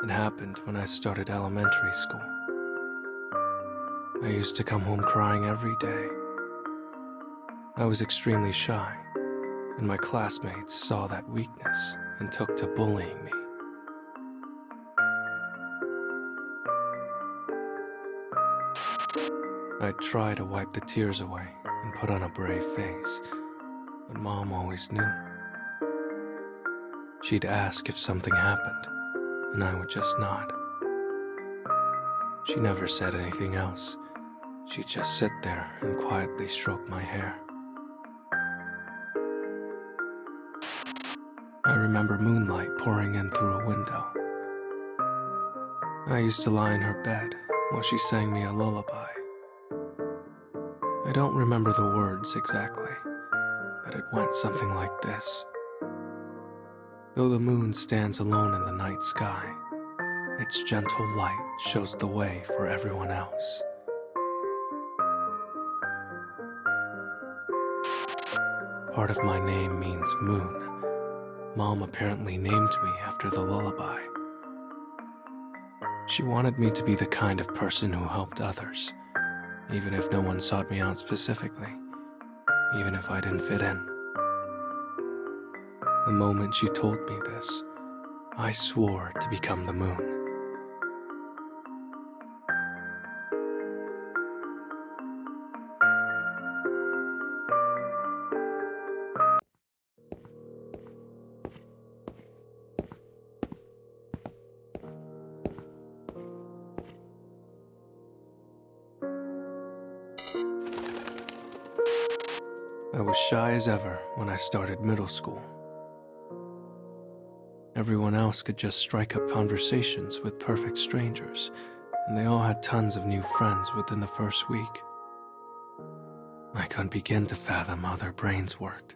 It happened when I started elementary school. I used to come home crying every day. I was extremely shy, and my classmates saw that weakness and took to bullying me. I'd try to wipe the tears away and put on a brave face, but Mom always knew. She'd ask if something happened, and I would just nod. She never said anything else. She'd just sit there and quietly stroke my hair. I remember moonlight pouring in through a window. I used to lie in her bed while she sang me a lullaby. I don't remember the words exactly, but it went something like this. Though the moon stands alone in the night sky, its gentle light shows the way for everyone else. Part of my name means moon. Mom apparently named me after the lullaby. She wanted me to be the kind of person who helped others, even if no one sought me out specifically, even if I didn't fit in. The moment she told me this, I swore to become the moon. I was shy as ever when I started middle school. Everyone else could just strike up conversations with perfect strangers, and they all had tons of new friends within the first week. I couldn't begin to fathom how their brains worked.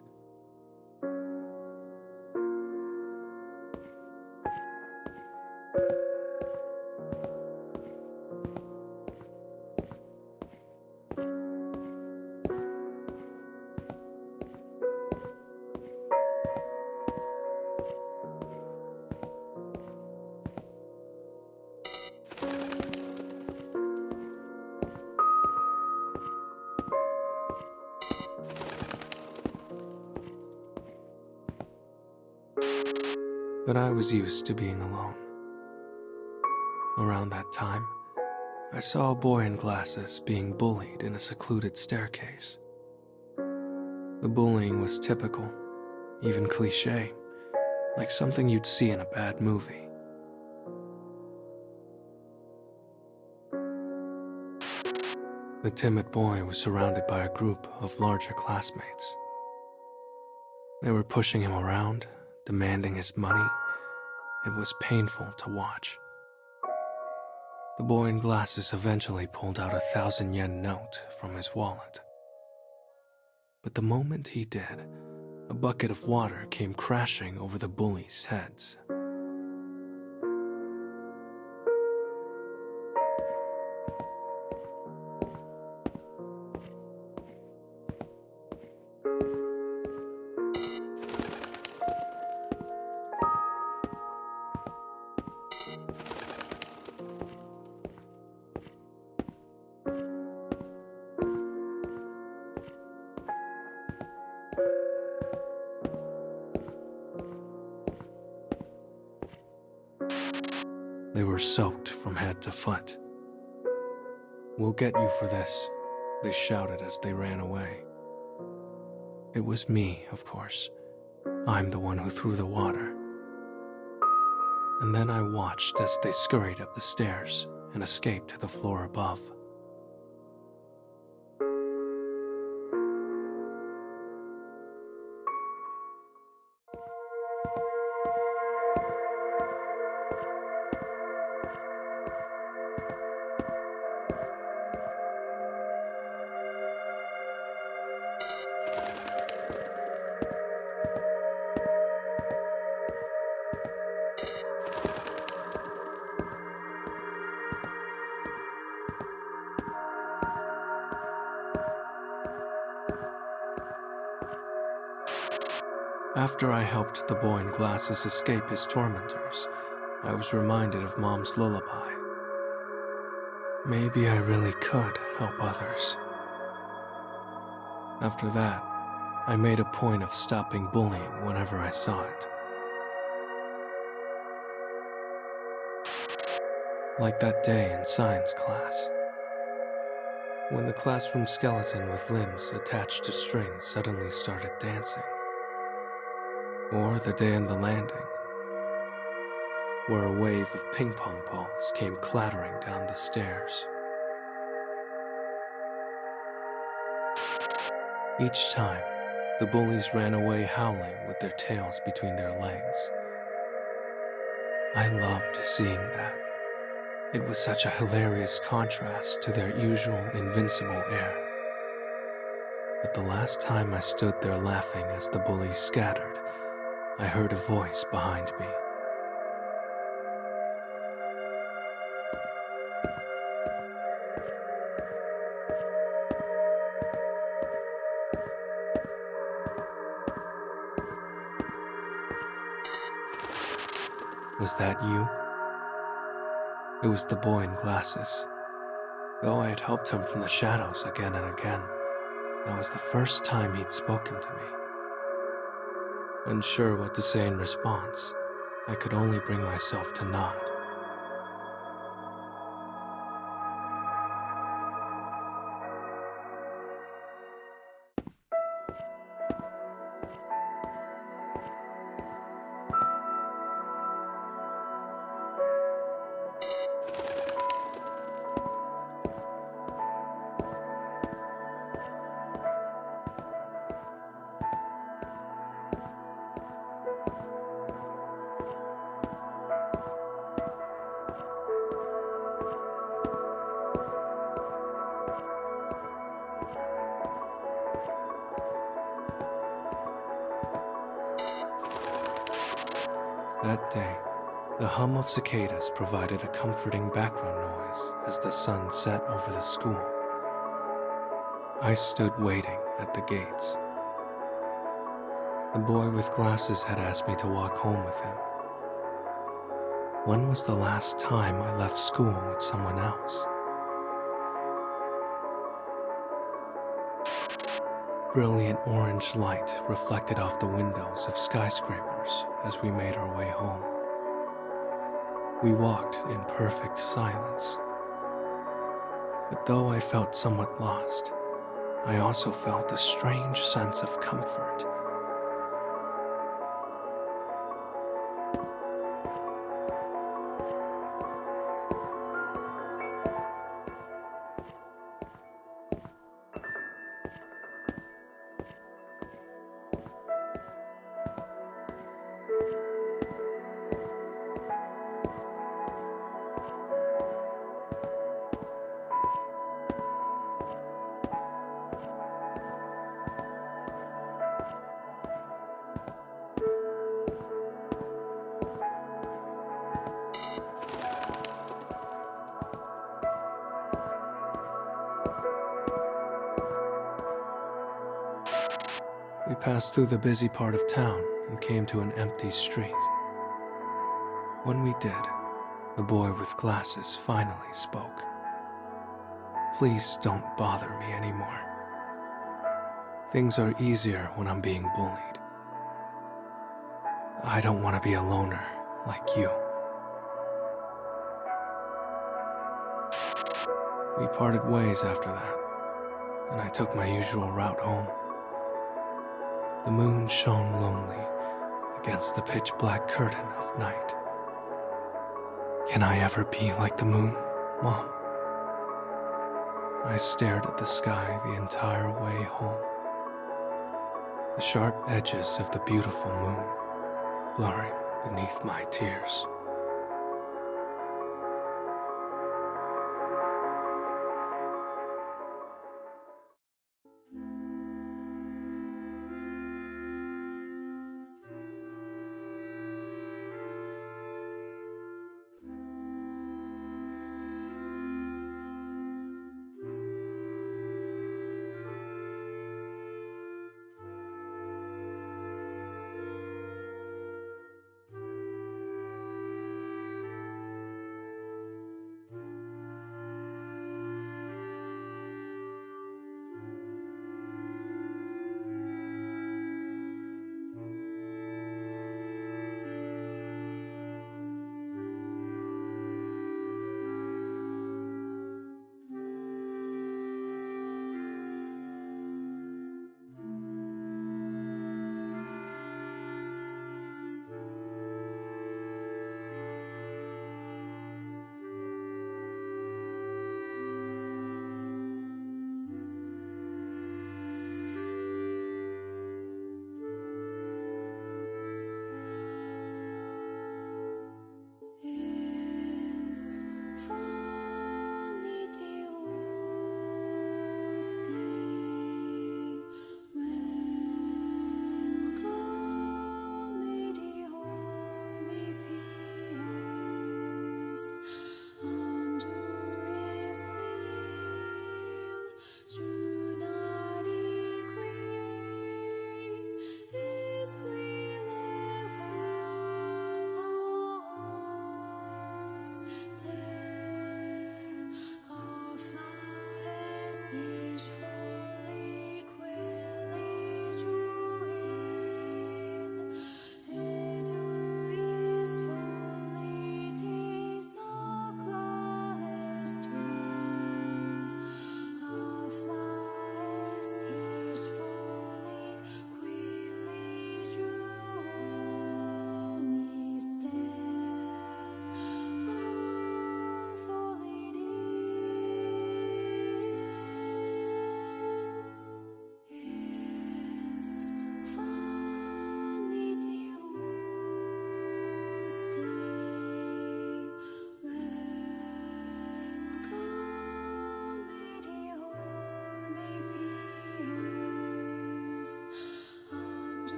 But I was used to being alone. Around that time, I saw a boy in glasses being bullied in a secluded staircase. The bullying was typical, even cliché, like something you'd see in a bad movie. The timid boy was surrounded by a group of larger classmates. They were pushing him around, demanding his money. It was painful to watch. The boy in glasses eventually pulled out a 1,000-yen note from his wallet. But the moment he did, a bucket of water came crashing over the bullies' heads. They were soaked from head to foot. "We'll get you for this," they shouted as they ran away. It was me, of course. I'm the one who threw the water. And then I watched as they scurried up the stairs and escaped to the floor above. After I helped the boy in glasses escape his tormentors, I was reminded of Mom's lullaby. Maybe I really could help others. After that, I made a point of stopping bullying whenever I saw it. Like that day in science class, when the classroom skeleton with limbs attached to strings suddenly started dancing. Or the day on the landing, where a wave of ping pong balls came clattering down the stairs. Each time, the bullies ran away howling with their tails between their legs. I loved seeing that. It was such a hilarious contrast to their usual invincible air. But the last time I stood there laughing as the bullies scattered, I heard a voice behind me. Was that you? It was the boy in glasses. Though I had helped him from the shadows again and again, that was the first time he'd spoken to me. Unsure what to say in response, I could only bring myself to nod. That day, the hum of cicadas provided a comforting background noise as the sun set over the school. I stood waiting at the gates. The boy with glasses had asked me to walk home with him. When was the last time I left school with someone else? Brilliant orange light reflected off the windows of skyscrapers as we made our way home. We walked in perfect silence. But though I felt somewhat lost, I also felt a strange sense of comfort. We passed through the busy part of town and came to an empty street. When we did, the boy with glasses finally spoke. Please don't bother me anymore. Things are easier when I'm being bullied. I don't want to be a loner like you. We parted ways after that, and I took my usual route home. The moon shone lonely against the pitch-black curtain of night. Can I ever be like the moon, Mom? I stared at the sky the entire way home. The sharp edges of the beautiful moon blurring beneath my tears.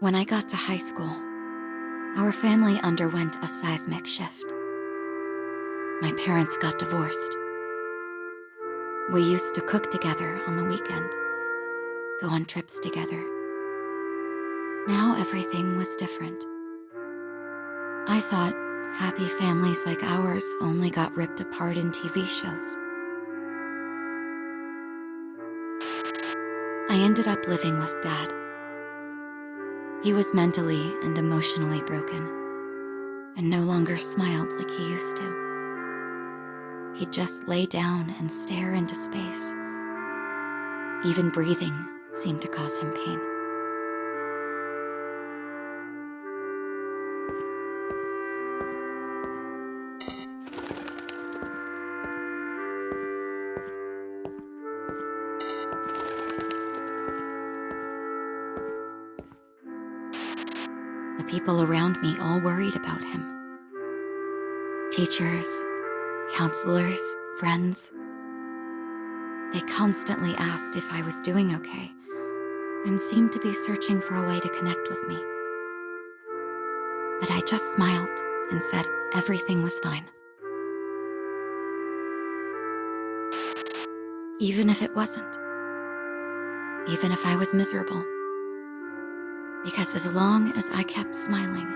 When I got to high school, our family underwent a seismic shift. My parents got divorced. We used to cook together on the weekend, go on trips together. Now everything was different. I thought happy families like ours only got ripped apart in TV shows. I ended up living with Dad. He was mentally and emotionally broken, and no longer smiled like he used to. He'd just lay down and stare into space. Even breathing seemed to cause him pain. The people around me all worried about him. Teachers, counselors, friends. They constantly asked if I was doing okay, and seemed to be searching for a way to connect with me. But I just smiled and said everything was fine. Even if it wasn't. Even if I was miserable. Because as long as I kept smiling,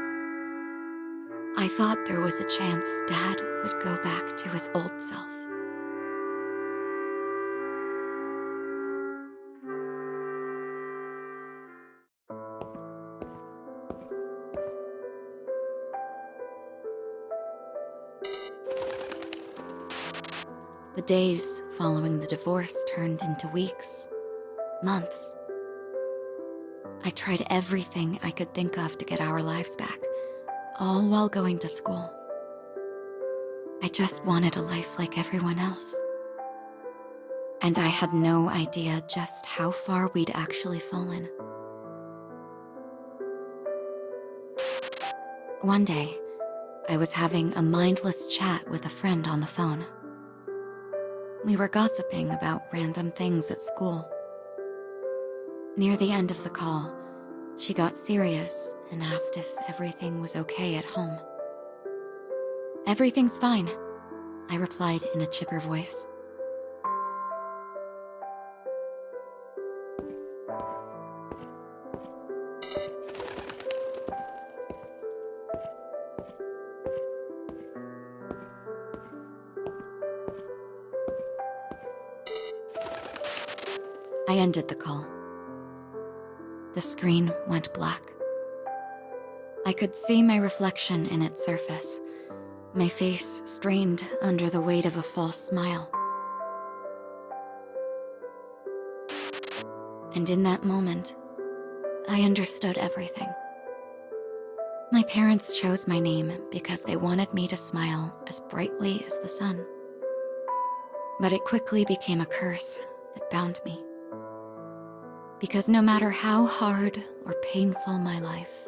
I thought there was a chance Dad would go back to his old self. The days following the divorce turned into weeks, months. I tried everything I could think of to get our lives back, all while going to school. I just wanted a life like everyone else. And I had no idea just how far we'd actually fallen. One day, I was having a mindless chat with a friend on the phone. We were gossiping about random things at school. Near the end of the call, she got serious and asked if everything was okay at home. "Everything's fine," I replied in a chipper voice. I ended the call. The screen went black. I could see my reflection in its surface, my face strained under the weight of a false smile. And in that moment, I understood everything. My parents chose my name because they wanted me to smile as brightly as the sun. But it quickly became a curse that bound me. Because no matter how hard or painful my life,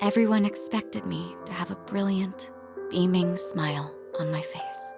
everyone expected me to have a brilliant, beaming smile on my face.